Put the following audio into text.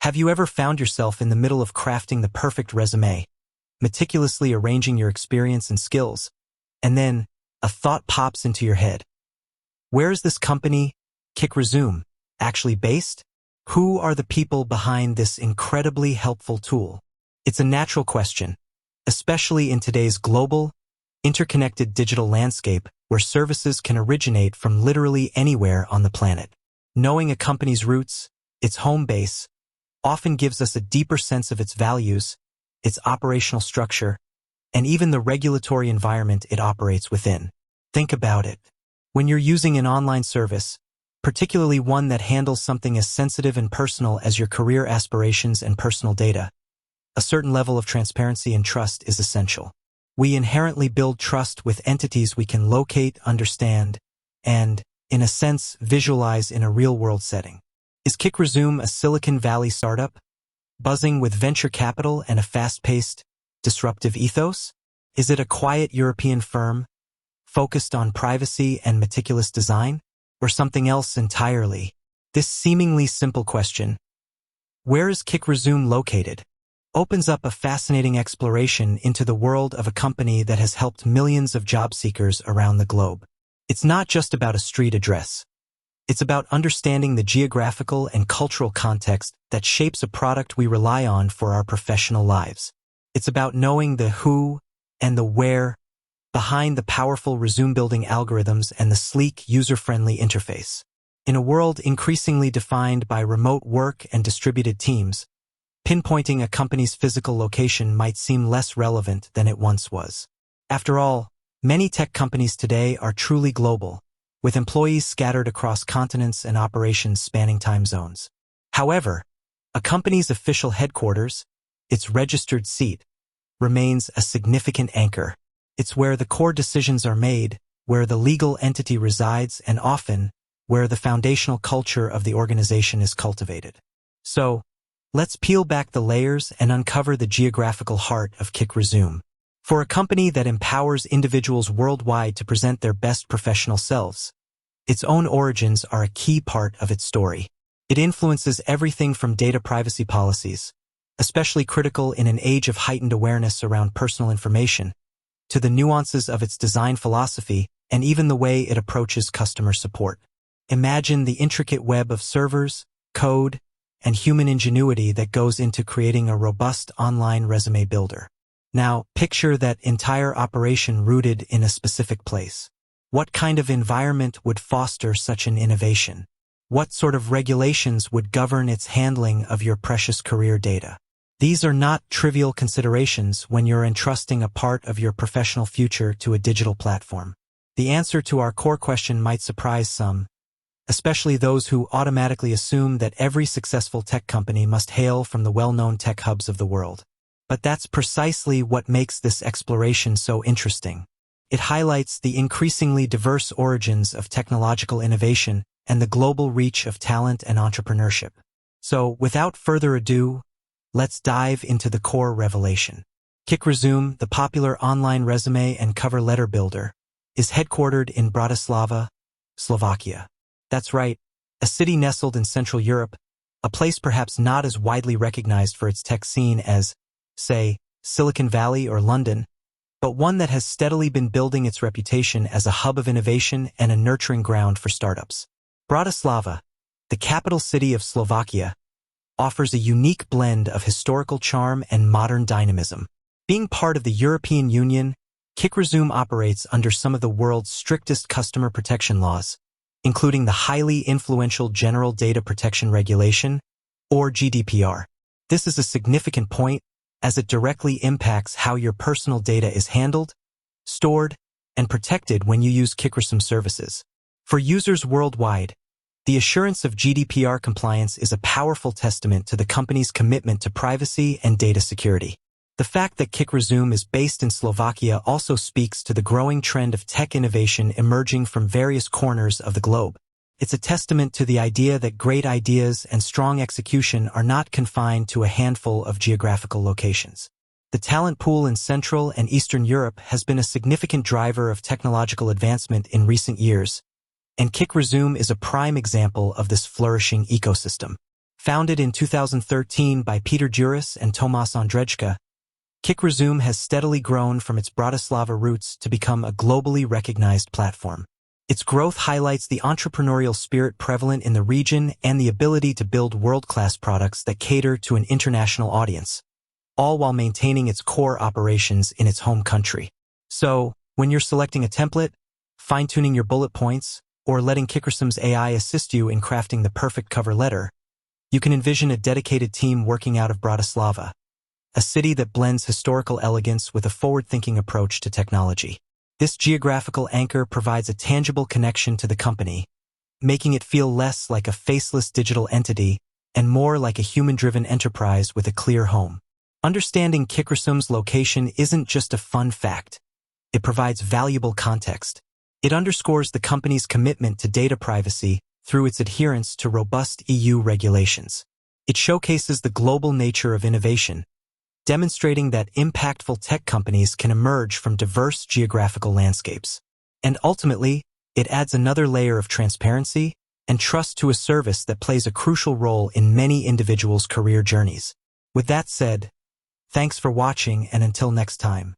Have you ever found yourself in the middle of crafting the perfect resume, meticulously arranging your experience and skills, and then a thought pops into your head? Where is this company, kickresume, actually based? Who are the people behind this incredibly helpful tool? It's a natural question, especially in today's global, interconnected digital landscape where services can originate from literally anywhere on the planet. Knowing a company's roots, its home base, often gives us a deeper sense of its values, its operational structure, and even the regulatory environment it operates within. Think about it. When you're using an online service, particularly one that handles something as sensitive and personal as your career aspirations and personal data, a certain level of transparency and trust is essential. We inherently build trust with entities we can locate, understand, and, in a sense, visualize in a real-world setting. Is kickresume a Silicon Valley startup, buzzing with venture capital and a fast-paced, disruptive ethos? Is it a quiet European firm, focused on privacy and meticulous design, or something else entirely? This seemingly simple question, where is kickresume located, opens up a fascinating exploration into the world of a company that has helped millions of job seekers around the globe. It's not just about a street address. It's about understanding the geographical and cultural context that shapes a product we rely on for our professional lives. It's about knowing the who and the where behind the powerful resume-building algorithms and the sleek, user-friendly interface. In a world increasingly defined by remote work and distributed teams, pinpointing a company's physical location might seem less relevant than it once was. After all, many tech companies today are truly global, with employees scattered across continents and operations spanning time zones. However, a company's official headquarters, its registered seat, remains a significant anchor. It's where the core decisions are made, where the legal entity resides, and often, where the foundational culture of the organization is cultivated. So, let's peel back the layers and uncover the geographical heart of kickresume. For a company that empowers individuals worldwide to present their best professional selves, its own origins are a key part of its story. It influences everything from data privacy policies, especially critical in an age of heightened awareness around personal information, to the nuances of its design philosophy and even the way it approaches customer support. Imagine the intricate web of servers, code, and human ingenuity that goes into creating a robust online resume builder. Now, picture that entire operation rooted in a specific place. What kind of environment would foster such an innovation? What sort of regulations would govern its handling of your precious career data? These are not trivial considerations when you're entrusting a part of your professional future to a digital platform. The answer to our core question might surprise some, especially those who automatically assume that every successful tech company must hail from the well-known tech hubs of the world. But that's precisely what makes this exploration so interesting. It highlights the increasingly diverse origins of technological innovation and the global reach of talent and entrepreneurship. So, without further ado, let's dive into the core revelation. kickresume, the popular online resume and cover letter builder, is headquartered in Bratislava, Slovakia. That's right, a city nestled in Central Europe, a place perhaps not as widely recognized for its tech scene as, say, Silicon Valley or London, but one that has steadily been building its reputation as a hub of innovation and a nurturing ground for startups. Bratislava, the capital city of Slovakia, offers a unique blend of historical charm and modern dynamism. Being part of the European Union, kickresume operates under some of the world's strictest customer protection laws, including the highly influential General Data Protection Regulation, or GDPR. This is a significant point, as it directly impacts how your personal data is handled, stored, and protected when you use kickresume services. For users worldwide, the assurance of GDPR compliance is a powerful testament to the company's commitment to privacy and data security. The fact that kickresume is based in Slovakia also speaks to the growing trend of tech innovation emerging from various corners of the globe. It's a testament to the idea that great ideas and strong execution are not confined to a handful of geographical locations. The talent pool in Central and Eastern Europe has been a significant driver of technological advancement in recent years, and kickresume is a prime example of this flourishing ecosystem. Founded in 2013 by Peter Juris and Tomas Ondrejka, KickResume has steadily grown from its Bratislava roots to become a globally recognized platform. Its growth highlights the entrepreneurial spirit prevalent in the region and the ability to build world-class products that cater to an international audience, all while maintaining its core operations in its home country. So, when you're selecting a template, fine-tuning your bullet points, or letting kickresume's AI assist you in crafting the perfect cover letter, you can envision a dedicated team working out of Bratislava, a city that blends historical elegance with a forward-thinking approach to technology. This geographical anchor provides a tangible connection to the company, making it feel less like a faceless digital entity and more like a human-driven enterprise with a clear home. Understanding kickresume's location isn't just a fun fact. It provides valuable context. It underscores the company's commitment to data privacy through its adherence to robust EU regulations. It showcases the global nature of innovation, demonstrating that impactful tech companies can emerge from diverse geographical landscapes. And ultimately, it adds another layer of transparency and trust to a service that plays a crucial role in many individuals' career journeys. With that said, thanks for watching, and until next time.